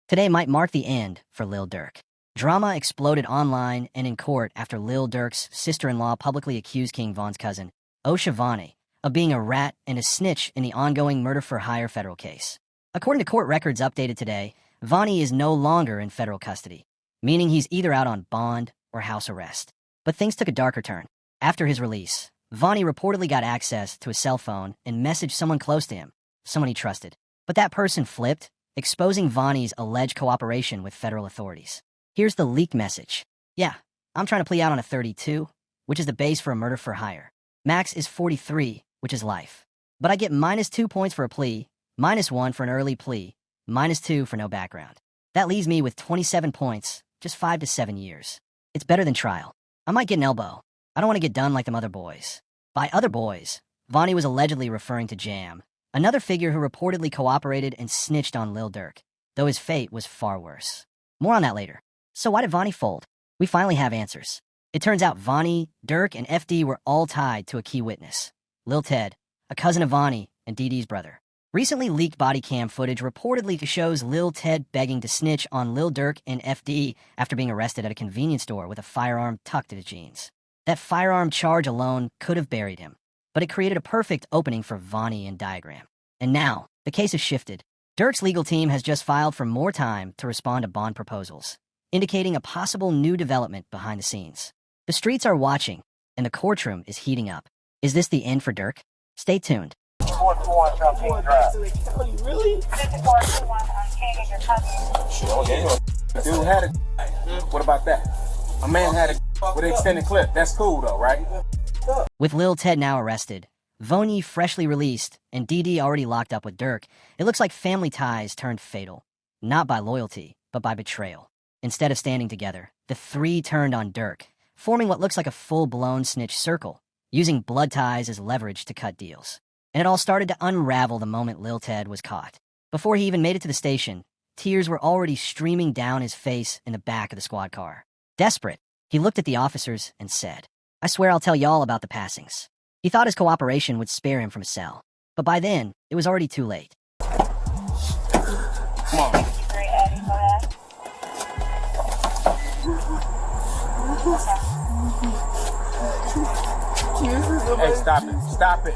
Today might mark the end for Lil Durk. Drama exploded online and in court after Lil Durk's sister-in-law publicly accused King Von's cousin, OTF Vonni, of being a rat and a snitch in the ongoing murder-for-hire federal case. According to court records updated today, Vonni is no longer in federal custody, meaning he's either out on bond or house arrest. But things took a darker turn. After his release, Vonni reportedly got access to his cell phone and messaged someone close to him, someone he trusted. But that person flipped, exposing Vonni's alleged cooperation with federal authorities. Here's the leaked message. Yeah, I'm trying to plea out on a 32, which is the base for a murder for hire. Max is 43, which is life. But I get -2 points for a plea, -1 for an early plea, -2 for no background. That leaves me with 27 points, just 5 to 7 years. It's better than trial. I might get an elbow. I don't want to get done like them other boys. By other boys, Vonni was allegedly referring to Jam, another figure who reportedly cooperated and snitched on Lil Durk, though his fate was far worse. More on that later. So why did Vonni fold? We finally have answers. It turns out Vonni, Durk, and FD were all tied to a key witness, Lil Ted, a cousin of Vonni and DD's brother. Recently leaked body cam footage reportedly shows Lil Ted begging to snitch on Lil Durk and FD after being arrested at a convenience store with a firearm tucked in his jeans. That firearm charge alone could have buried him, but it created a perfect opening for Vonni and Diagram. And now, the case has shifted. Durk's legal team has just filed for more time to respond to bond proposals, indicating a possible new development behind the scenes. The streets are watching, and the courtroom is heating up. Is this the end for Durk? Stay tuned. Really? Dude had it. What about that? A man had it with an extended clip. That's cool though, right? With Lil Ted now arrested, Vonni freshly released, and DD already locked up with Durk, it looks like family ties turned fatal. Not by loyalty, but by betrayal. Instead of standing together, the three turned on Durk, forming what looks like a full-blown snitch circle, using blood ties as leverage to cut deals. And it all started to unravel the moment Lil Ted was caught. Before he even made it to the station, tears were already streaming down his face in the back of the squad car. Desperate, he looked at the officers and said, "I swear I'll tell y'all about the passings." He thought his cooperation would spare him from a cell, but by then, it was already too late. Come on. Hey, stop it. Stop it.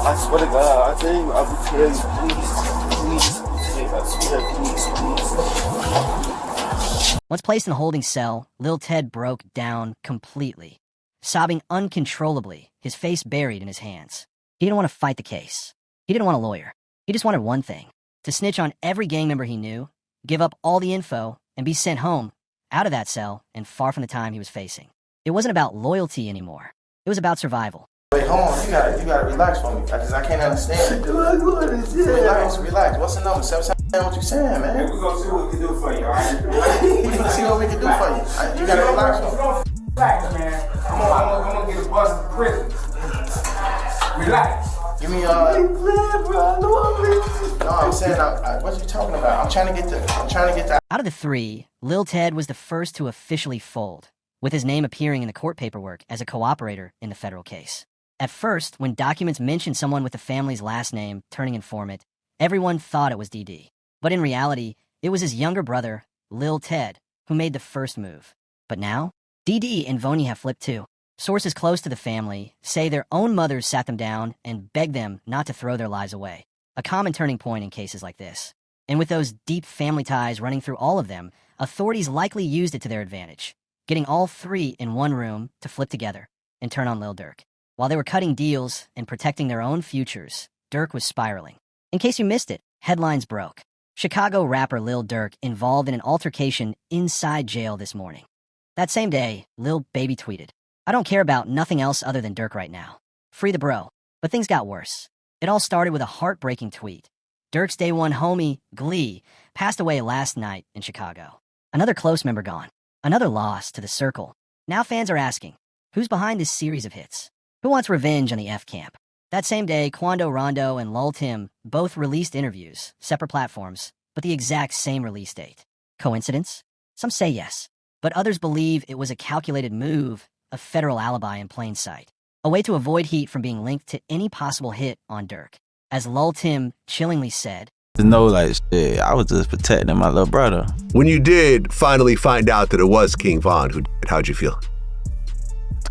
I swear to God, I tell you, I will tell you, please, I swear, please. Once placed in a holding cell, Lil Ted broke down completely, sobbing uncontrollably, his face buried in his hands. He didn't want to fight the case. He didn't want a lawyer. He just wanted one thing, to snitch on every gang member he knew, give up all the info, and be sent home, out of that cell, and far from the time he was facing. It wasn't about loyalty anymore. It was about survival. Wait, hold on, you gotta relax for me, because I can't understand it. Relax. What's the number? 7 what you saying, man? We're gonna see what we can do for you, alright? We're gonna see what we can do for you. You gotta relax for me. Relax, man. I'm gonna get a bus to prison. Relax. Give me No, I'm saying, what you talking about? I'm trying to get the. Out of the three, Lil Ted was the first to officially fold, with his name appearing in the court paperwork as a cooperator in the federal case. At first, when documents mentioned someone with the family's last name turning informant, everyone thought it was DD. But in reality, it was his younger brother, Lil Ted, who made the first move. But now, DD and Vonni have flipped too. Sources close to the family say their own mothers sat them down and begged them not to throw their lives away, a common turning point in cases like this. And with those deep family ties running through all of them, authorities likely used it to their advantage, getting all three in one room to flip together and turn on Lil Durk. While they were cutting deals and protecting their own futures, Durk was spiraling. In case you missed it, headlines broke. Chicago rapper Lil Durk involved in an altercation inside jail this morning. That same day, Lil Baby tweeted, "I don't care about nothing else other than Durk right now. Free the bro." But things got worse. It all started with a heartbreaking tweet. Durk's day one homie, Glee, passed away last night in Chicago. Another close member gone. Another loss to the circle. Now fans are asking, who's behind this series of hits? Who wants revenge on the F camp? That same day, Quando Rondo and Lil Tim both released interviews, separate platforms, but the exact same release date. Coincidence? Some say yes. but others believe it was a calculated move, a federal alibi in plain sight, a way to avoid heat from being linked to any possible hit on Durk. As Lil Tim chillingly said, To know, like, shit, I was just protecting my little brother. When you did finally find out that it was King Von who did it, how'd you feel?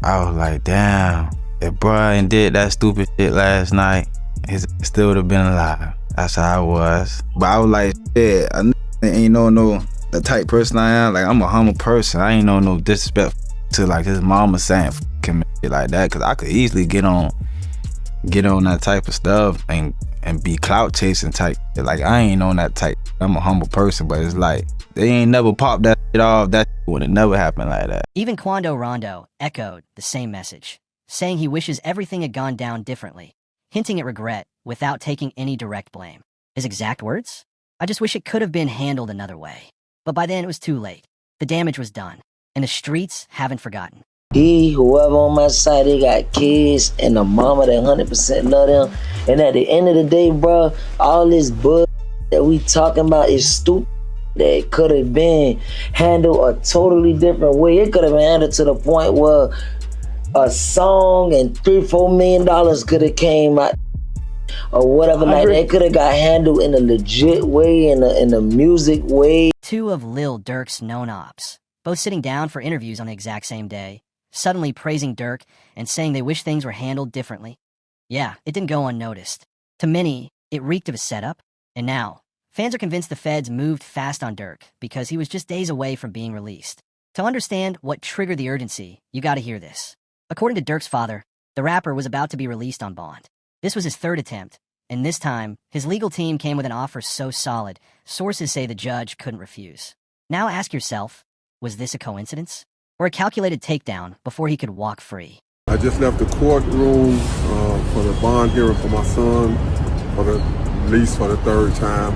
I was like, damn, if Brian did that stupid shit last night, he still would have been alive. That's how I was. But I was like, shit, I ain't know the type person I am. Like, I'm a humble person. I ain't know no disrespect to like his mama saying him shit like that, because I could easily get on that type of stuff and be clout chasing type. Like, I ain't on that type. I'm a humble person, but it's like, they ain't never popped that shit off. That would have never happened like that. Even Quando Rondo echoed the same message, saying he wishes everything had gone down differently, hinting at regret without taking any direct blame. His exact words? I just wish it could have been handled another way. But by then it was too late. The damage was done, and the streets haven't forgotten. Whoever on my side, they got kids and a mama that 100% love them. And at the end of the day, bro, all this bull that we talking about is stupid. That could have been handled a totally different way. It could have been handled to the point where a song and $3-4 million could have came out or whatever. Like that could have got handled in a legit way, in a music way. Two of Lil Durk's known ops, both sitting down for interviews on the exact same day, suddenly praising Durk and saying they wish things were handled differently. Yeah, it didn't go unnoticed. To many, it reeked of a setup, and now, fans are convinced the feds moved fast on Durk because he was just days away from being released. To understand what triggered the urgency, you gotta hear this. According to Durk's father, the rapper was about to be released on bond. This was his third attempt, and this time, his legal team came with an offer so solid, sources say the judge couldn't refuse. Now ask yourself, was this a coincidence? Or a calculated takedown before he could walk free? I just left the courtroom for the bond hearing for my son, for the release for the third time.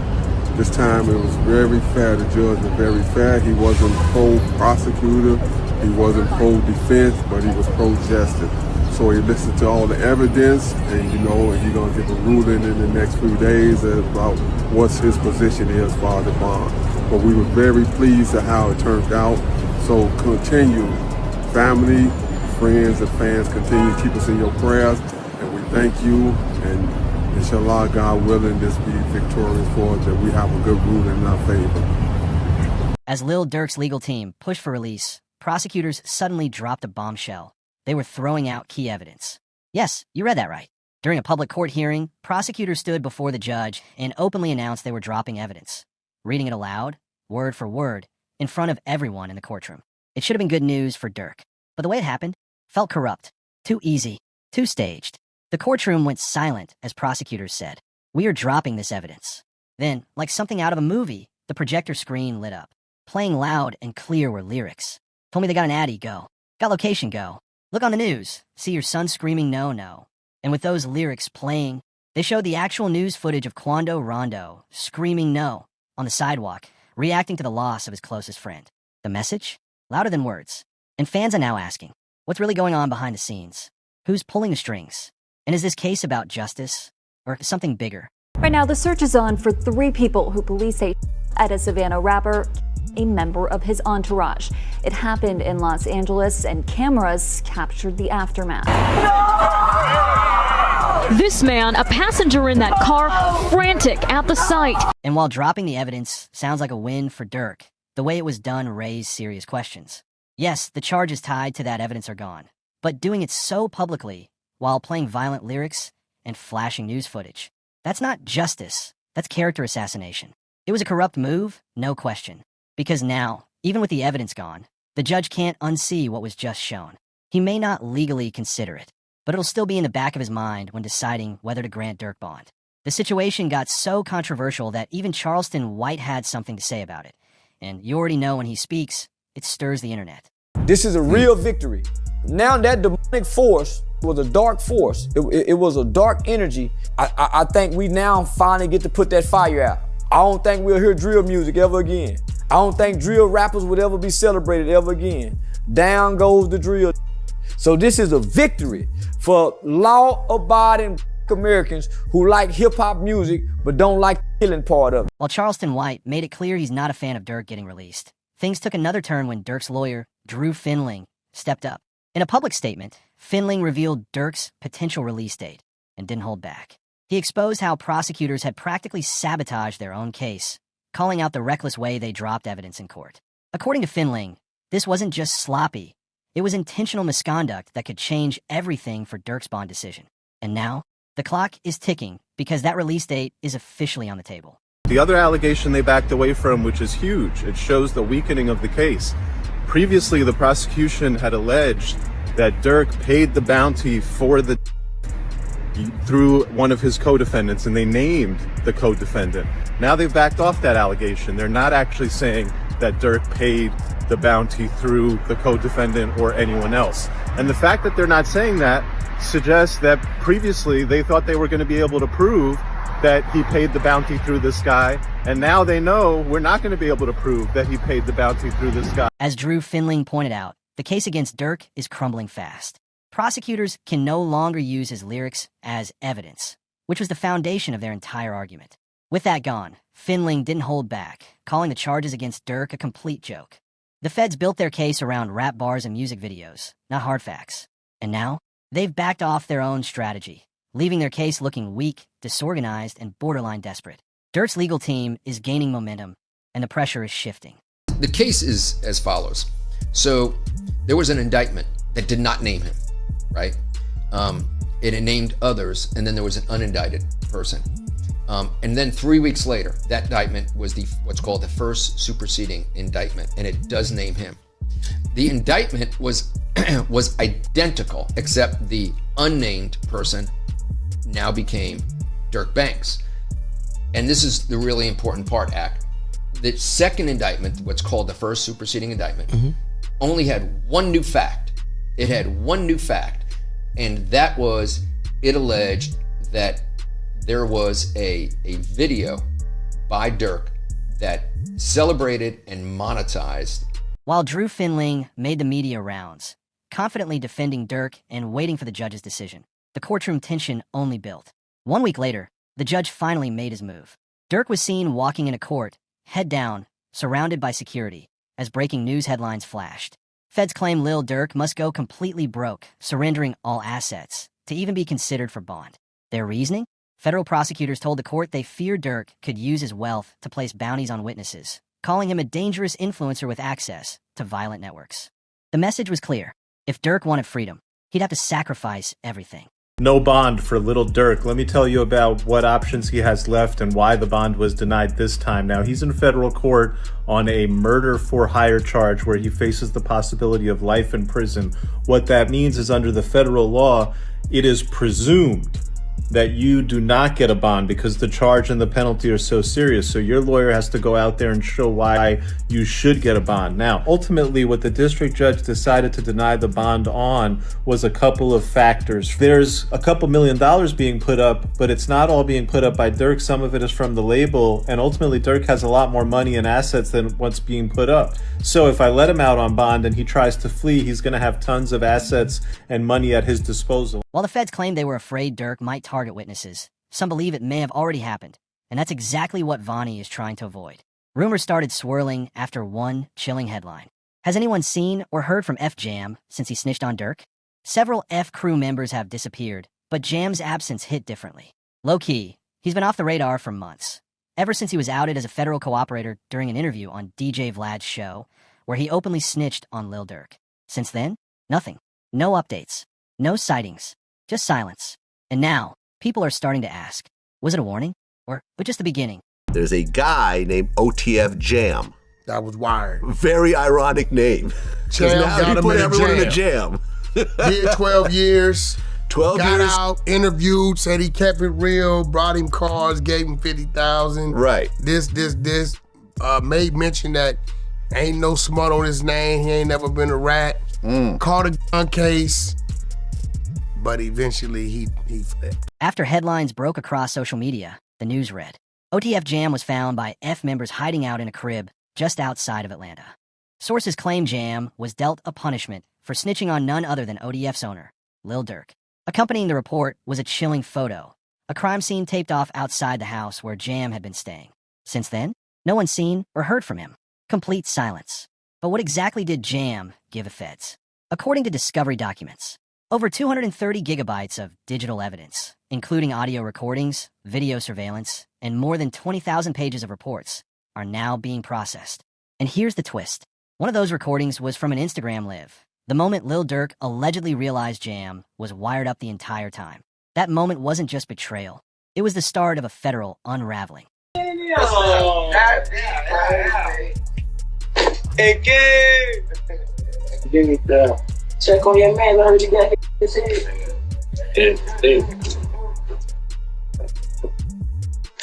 This time it was very fair. The judge was very fair. He wasn't pro-prosecutor, he wasn't pro-defense, but he was pro-justice. So he listened to all the evidence, and he's gonna give a ruling in the next few days about what his position is for the bond. But we were very pleased at how it turned out. So continue, family, friends, and fans, continue to keep us in your prayers, and we thank you. And inshallah, God willing, this be victorious for us, that we have a good ruling in our favor. As Lil Durk's legal team pushed for release, prosecutors suddenly dropped a bombshell. They were throwing out key evidence. Yes, you read that right. During a public court hearing, prosecutors stood before the judge and openly announced they were dropping evidence, reading it aloud, word for word, in front of everyone in the courtroom. It should have been good news for Durk, but the way it happened felt corrupt, too easy, too staged. The courtroom went silent as prosecutors said, "We are dropping this evidence." Then, like something out of a movie, the projector screen lit up. Playing loud and clear were lyrics. Told me they got an addy, go. Got location, go. Look on the news, see your son screaming no, no. And with those lyrics playing, they showed the actual news footage of Quando Rondo screaming no on the sidewalk, reacting to the loss of his closest friend. The message? Louder than words. And fans are now asking, what's really going on behind the scenes? Who's pulling the strings? And is this case about justice or something bigger? Right now, the search is on for 3 people who police say at a Savannah rapper, a member of his entourage. It happened in Los Angeles, and cameras captured the aftermath. This man, a passenger in that car, frantic at the sight. And while dropping the evidence sounds like a win for Durk, the way it was done raised serious questions. Yes, the charges tied to that evidence are gone, but doing it so publicly while playing violent lyrics and flashing news footage, that's not justice, that's character assassination. It was a corrupt move, no question. Because now, even with the evidence gone, the judge can't unsee what was just shown. He may not legally consider it, but it'll still be in the back of his mind when deciding whether to grant Durk bond. The situation got so controversial that even Charleston White had something to say about it. And you already know when he speaks, it stirs the internet. This is a real victory. Now that demonic force was a dark force. It was a dark energy. I think we now finally get to put that fire out. I don't think we'll hear drill music ever again. I don't think drill rappers would ever be celebrated ever again. Down goes the drill. So this is a victory for law-abiding Americans who like hip-hop music but don't like the killing part of it. While Charleston White made it clear he's not a fan of Durk getting released, things took another turn when Durk's lawyer, Drew Finling, stepped up. In a public statement, Finling revealed Durk's potential release date and didn't hold back. He exposed how prosecutors had practically sabotaged their own case, calling out the reckless way they dropped evidence in court. According to Finling, this wasn't just sloppy. It was intentional misconduct that could change everything for Durk's bond decision. And now, the clock is ticking because that release date is officially on the table. The other allegation they backed away from, which is huge, it shows the weakening of the case. Previously, the prosecution had alleged that Durk paid the bounty for the through one of his co-defendants, and they named the co-defendant. Now they've backed off that allegation. They're not actually saying that Durk paid the bounty through the co-defendant or anyone else. And the fact that they're not saying that suggests that previously they thought they were going to be able to prove that he paid the bounty through this guy, and now they know we're not going to be able to prove that he paid the bounty through this guy. As Drew Finling pointed out, the case against Durk is crumbling fast. Prosecutors can no longer use his lyrics as evidence, which was the foundation of their entire argument. With that gone, Finling didn't hold back, calling the charges against Durk a complete joke. The feds built their case around rap bars and music videos, not hard facts. And now, they've backed off their own strategy, leaving their case looking weak, disorganized, and borderline desperate. Durk's legal team is gaining momentum, and the pressure is shifting. The case is as follows. So there was an indictment that did not name him, right? It named others, and then there was an unindicted person. And then 3 weeks later, that indictment was what's called the first superseding indictment, and it does name him. The indictment was identical, except the unnamed person now became Durk Banks. And this is the really important part, Ak. The second indictment, what's called the first superseding indictment, only had one new fact. It had one new fact, and that was it alleged that there was a video by Durk that celebrated and monetized. While Drew Finling made the media rounds, confidently defending Durk and waiting for the judge's decision, the courtroom tension only built. 1 week later, the judge finally made his move. Durk was seen walking into court, head down, surrounded by security, as breaking news headlines flashed. Feds claim Lil Durk must go completely broke, surrendering all assets, to even be considered for bond. Their reasoning? Federal prosecutors told the court they fear Durk could use his wealth to place bounties on witnesses, calling him a dangerous influencer with access to violent networks. The message was clear. If Durk wanted freedom, he'd have to sacrifice everything. No bond for Lil Durk. Let me tell you about what options he has left and why the bond was denied this time. Now, he's in federal court on a murder for hire charge where he faces the possibility of life in prison. What that means is under the federal law, it is presumed that you do not get a bond because the charge and the penalty are so serious. So your lawyer has to go out there and show why you should get a bond. Now, ultimately, what the district judge decided to deny the bond on was a couple of factors. There's a couple $1 million being put up, but it's not all being put up by Durk. Some of it is from the label. And ultimately, Durk has a lot more money and assets than what's being put up. So if I let him out on bond and he tries to flee, he's going to have tons of assets and money at his disposal. While the feds claimed they were afraid Durk might target witnesses, some believe it may have already happened, and that's exactly what Vonni is trying to avoid. Rumors started swirling after one chilling headline. Has anyone seen or heard from F Jam since he snitched on Durk? Several F crew members have disappeared, but Jam's absence hit differently. Low-key, he's been off the radar for months, ever since he was outed as a federal cooperator during an interview on DJ Vlad's show, where he openly snitched on Lil Durk. Since then, nothing. No updates. No sightings. Just silence. And now, people are starting to ask, was it a warning? Or just the beginning? There's a guy named OTF Jam. That was wired. Very ironic name. Jam now got he him put in a everyone jam. in a jam. Did 12 years. 12 got years. out, interviewed, said he kept it real, brought him cars, gave him 50,000. Right. This. Made mention that ain't no smut on his name. He ain't never been a rat. Caught a gun case. But eventually he fled. After headlines broke across social media, the news read, OTF Jam was found by F members hiding out in a crib just outside of Atlanta. Sources claim Jam was dealt a punishment for snitching on none other than OTF's owner, Lil Durk. Accompanying the report was a chilling photo, a crime scene taped off outside the house where Jam had been staying. Since then, no one's seen or heard from him. Complete silence. But what exactly did Jam give the feds? According to discovery documents, over 230 gigabytes of digital evidence, including audio recordings, video surveillance, and more than 20,000 pages of reports, are now being processed. And here's the twist. One of those recordings was from an Instagram live, the moment Lil Durk allegedly realized Jam was wired up the entire time. That moment wasn't just betrayal. It was the start of a federal unraveling. Check on your man, I heard you got his head. I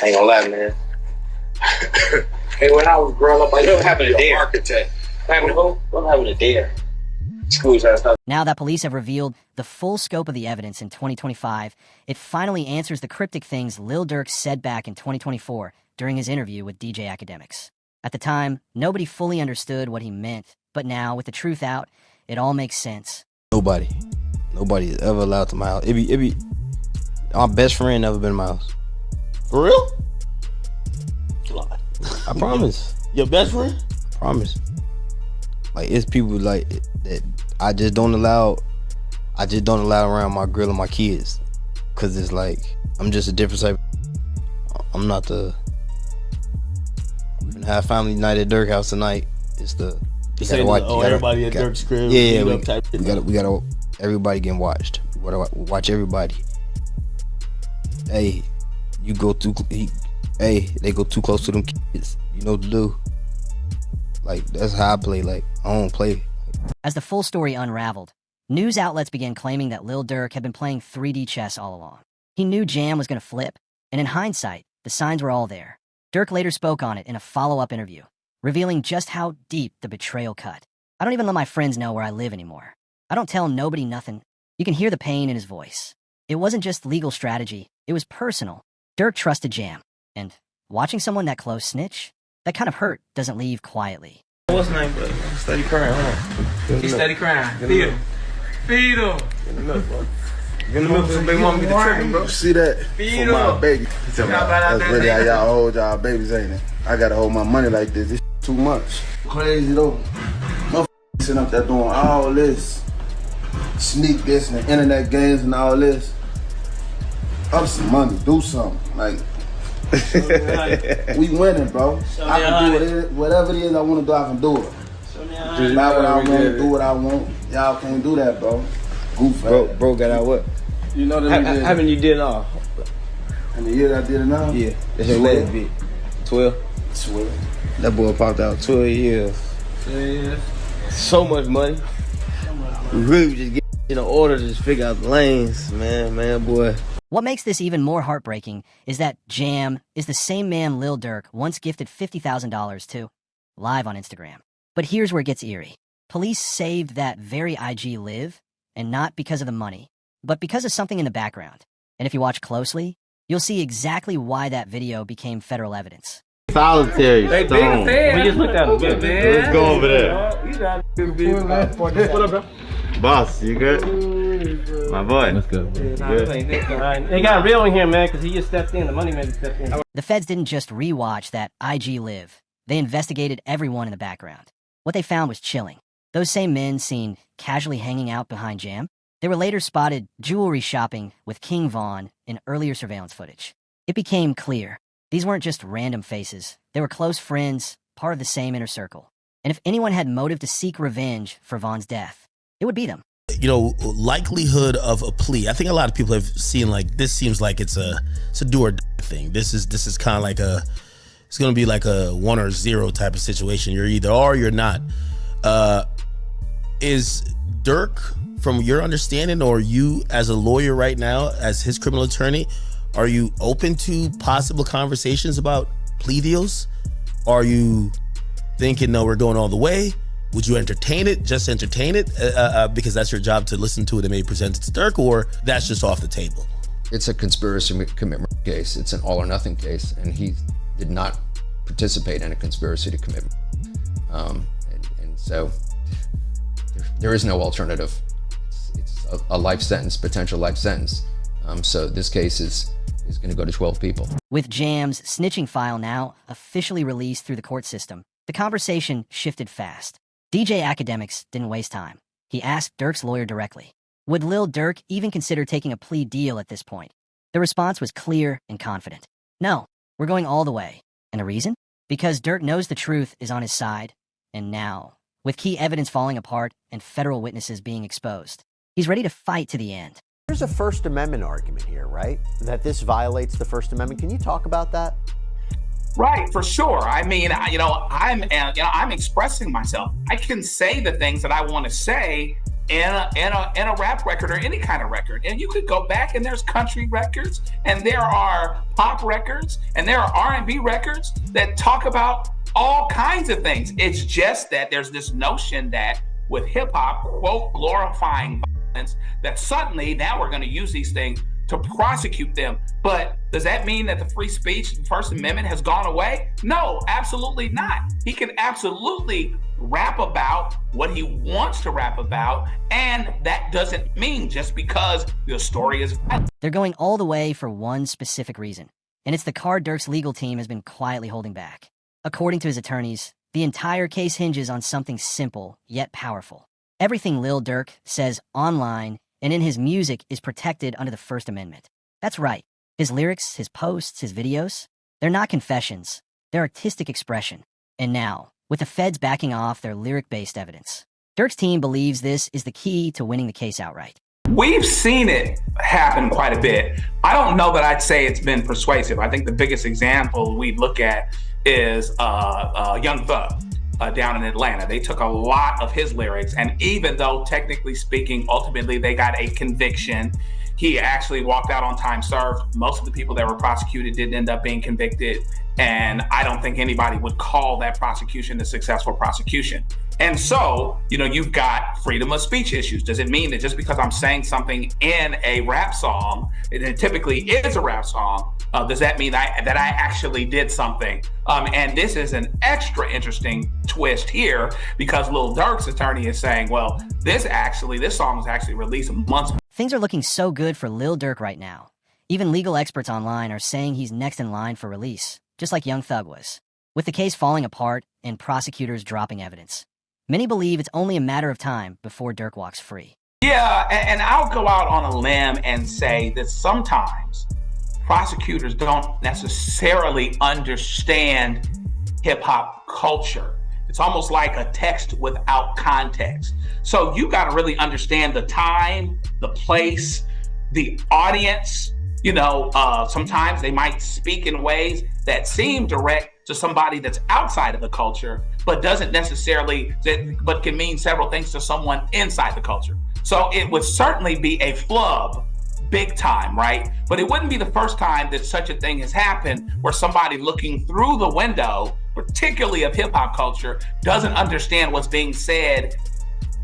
ain't gonna lie, man. Hey, when I was growing up, I don't have a dare. Architect. Having who? I'm having a dare. Now that police have revealed the full scope of the evidence in 2025, it finally answers the cryptic things Lil Durk said back in 2024 during his interview with DJ Academics. At the time, nobody fully understood what he meant, but now, with the truth out, it all makes sense. Nobody is ever allowed to my house. It be my best friend never been in my house. For real? I promise. Your best friend? I promise. Like, it's people like that I just don't allow around my girl and my kids. Cause it's like, I'm just a different type. I'm not the, we're gonna have family night at Durk house tonight. It's the, you gotta watch, everybody at Durk's crib. Yeah, we gotta, everybody getting watched. We gotta watch everybody. Hey, they go too close to them kids. You know what to do. Like, that's how I play. Like, I don't play. As the full story unraveled, news outlets began claiming that Lil Durk had been playing 3D chess all along. He knew Jam was going to flip, and in hindsight, the signs were all there. Durk later spoke on it in a follow-up interview, revealing just how deep the betrayal cut. I don't even let my friends know where I live anymore. I don't tell nobody nothing. You can hear the pain in his voice. It wasn't just legal strategy, it was personal. Durk trusted Jam, and watching someone that close snitch, that kind of hurt doesn't leave quietly. What's his name, bro? Steady crying, huh? He's steady crying. Feed him. Feed him. Get him up, bro. Get him up so baby mama get the tripping, bro. See that? Feed for him. my baby. That's really how y'all hold y'all babies, ain't it? I gotta hold my money like this. It's too much. Crazy though. Motherfuckers sitting up there doing all this. Sneak this and the internet games and all this. Up some money. Do something. Like, we winning, bro. I can do whatever it is I want to do, I can do it. Just buy what I want, do what I want. Y'all can't do that, bro. Goof. Bro got out what? You know that how many you did it all? And the year I did it now? Yeah. That's your last bit. 12? 12. That boy popped out 12 years. Yeah. So much money. We really was just getting in order to just figure out the lanes, man, boy. What makes this even more heartbreaking is that Jam is the same man Lil Durk once gifted $50,000 to, live on Instagram. But here's where it gets eerie. Police saved that very IG live, and not because of the money, but because of something in the background. And if you watch closely, you'll see exactly why that video became federal evidence. Solitary stone. We just looked at him, man. Let's go over there. What up, bro? Boss, you good? My boy. Let's go. They got real in here, man, because he just stepped in. The money man stepped in. The feds didn't just rewatch that IG live. They investigated everyone in the background. What they found was chilling. Those same men seen casually hanging out behind Jam, they were later spotted jewelry shopping with King Von in earlier surveillance footage. It became clear. These weren't just random faces. They were close friends, part of the same inner circle. And if anyone had motive to seek revenge for Von's death, it would be them. You know, likelihood of a plea. I think a lot of people have seen, like, this seems like it's a do or die thing. This is kind of like it's going to be like a 1 or 0 type of situation. You're either or you're not. Is Durk, from your understanding, or you as a lawyer right now, as his criminal attorney, are you open to possible conversations about plea deals? Are you thinking, no, we're going all the way? Would you entertain it, just entertain it, because that's your job to listen to it and maybe present it to Durk, or that's just off the table? It's a conspiracy commitment case. It's an all or nothing case, and he did not participate in a conspiracy to commit. And so there is no alternative. It's a life sentence, potential life sentence. So this case is going to go to 12 people. With Jam's snitching file now officially released through the court system, the conversation shifted fast. DJ Academics didn't waste time. He asked Durk's lawyer directly, would Lil Durk even consider taking a plea deal at this point? The response was clear and confident. No, we're going all the way. And the reason? Because Durk knows the truth is on his side. And now, with key evidence falling apart and federal witnesses being exposed, he's ready to fight to the end. There's a First Amendment argument here, right? That this violates the First Amendment. Can you talk about that? Right, for sure. I mean, I'm expressing myself. I can say the things that I want to say in a rap record or any kind of record. And you could go back and there's country records and there are pop records and there are R&B records that talk about all kinds of things. It's just that there's this notion that with hip hop, quote, glorifying violence, that suddenly now we're going to use these things to prosecute them. But does that mean that the free speech, First Amendment has gone away? No, absolutely not. He can absolutely rap about what he wants to rap about, and that doesn't mean just because the story is violent. They're going all the way for one specific reason, and it's the card Durk's legal team has been quietly holding back. According to his attorneys, the entire case hinges on something simple yet powerful. Everything Lil Durk says online and in his music is protected under the First Amendment. That's right. His lyrics, his posts, his videos, they're not confessions. They're artistic expression. And now, with the feds backing off their lyric-based evidence, Durk's team believes this is the key to winning the case outright. We've seen it happen quite a bit. I don't know that I'd say it's been persuasive. I think the biggest example we look at is Young Thug. Down in Atlanta. They took a lot of his lyrics, and even though technically speaking, ultimately they got a conviction, he actually walked out on time served. Most of the people that were prosecuted didn't end up being convicted, and I don't think anybody would call that prosecution a successful prosecution. And so, you've got freedom of speech issues. Does it mean that just because I'm saying something in a rap song, it typically is a rap song, does that mean that I actually did something? And this is an extra interesting twist here because Lil Durk's attorney is saying, well, this song was actually released months. Things are looking so good for Lil Durk right now. Even legal experts online are saying he's next in line for release, just like Young Thug was. With the case falling apart and prosecutors dropping evidence, many believe it's only a matter of time before Durk walks free. Yeah, and I'll go out on a limb and say that sometimes prosecutors don't necessarily understand hip-hop culture. It's almost like a text without context. So you got to really understand the time, the place, the audience. Sometimes they might speak in ways that seem direct to somebody that's outside of the culture, but doesn't necessarily, but can mean several things to someone inside the culture. So it would certainly be a flub, big time, right? But it wouldn't be the first time that such a thing has happened where somebody looking through the window, particularly of hip hop culture, doesn't understand what's being said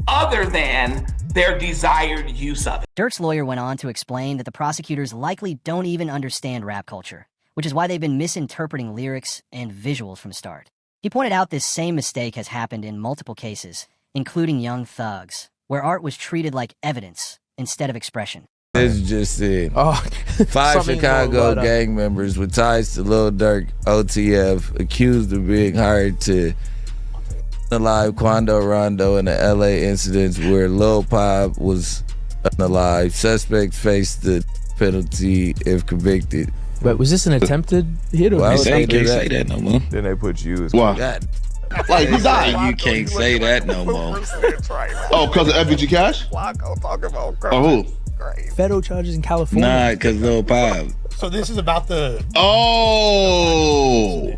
other than their desired use of it. Durk's lawyer went on to explain that the prosecutors likely don't even understand rap culture, which is why they've been misinterpreting lyrics and visuals from the start. He pointed out this same mistake has happened in multiple cases, including Young Thug's, where art was treated like evidence instead of expression. This just said, 5 Chicago gang members with ties to Lil Durk, OTF, accused of being hired to unalive Quando Rondo in the LA incidents where Lil Pop was unalive. Suspects face the penalty if convicted. But was this an attempted hit? Or Well, they can't say that no more. Then they put you as Why? Like, who died? You can't say that no more. Oh, because of FBG Cash? Oh, who? Federal charges in California. Nah, because Lil Pop. So this is about the... Oh!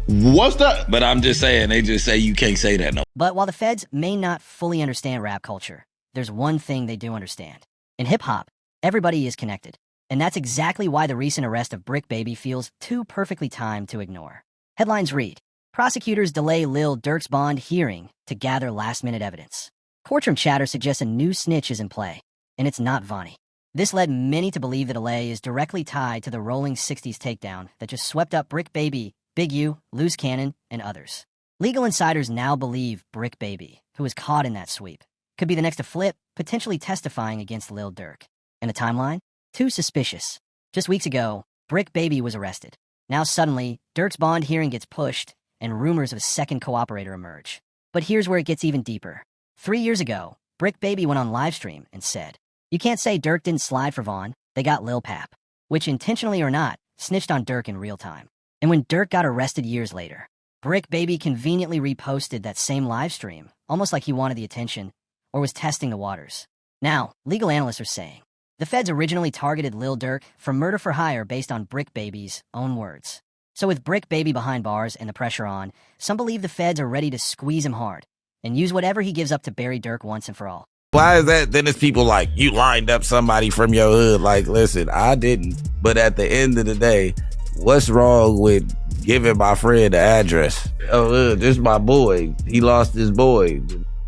What's that? But I'm just saying, they just say you can't say that no more. But while the feds may not fully understand rap culture, there's one thing they do understand. In hip-hop, everybody is connected. And that's exactly why the recent arrest of Brick Baby feels too perfectly timed to ignore. Headlines read, prosecutors delay Lil Durk's bond hearing to gather last-minute evidence. Courtroom chatter suggests a new snitch is in play, and it's not Vonni. This led many to believe the delay is directly tied to the rolling 60s takedown that just swept up Brick Baby, Big U, Loose Cannon, and others. Legal insiders now believe Brick Baby, who was caught in that sweep, could be the next to flip, potentially testifying against Lil Durk. And the timeline? Too suspicious. Just weeks ago, Brick Baby was arrested. Now suddenly, Durk's bond hearing gets pushed, and rumors of a second cooperator emerge. But here's where it gets even deeper. 3 years ago, Brick Baby went on livestream and said, "You can't say Durk didn't slide for Vaughn. They got Lil Pap," which, intentionally or not, snitched on Durk in real time. And when Durk got arrested years later, Brick Baby conveniently reposted that same livestream, almost like he wanted the attention or was testing the waters. Now, legal analysts are saying the feds originally targeted Lil Durk for murder for hire based on Brick Baby's own words. So with Brick Baby behind bars and the pressure on, some believe the feds are ready to squeeze him hard and use whatever he gives up to bury Durk once and for all. Why is that? Then it's people like, you lined up somebody from your hood. Like, listen, I didn't. But at the end of the day, what's wrong with giving my friend the address? Oh, this is my boy. He lost his boy.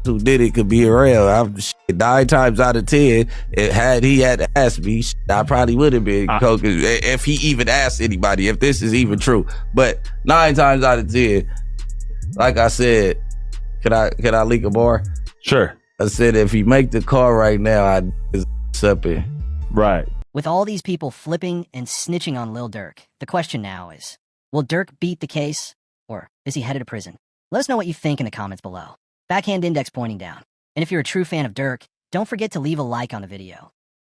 Who did it could be around. 9 times out of 10, had he had asked me, I probably would have been coke if he even asked anybody, if this is even true. But 9 times out of 10, like I said, can I leak a bar? Sure. I said, if he make the call right now, I'd something. Right. With all these people flipping and snitching on Lil Durk, the question now is, will Durk beat the case, or is he headed to prison? Let us know what you think in the comments below. Backhand index pointing down. And if you're a true fan of Durk, don't forget to leave a like on the video.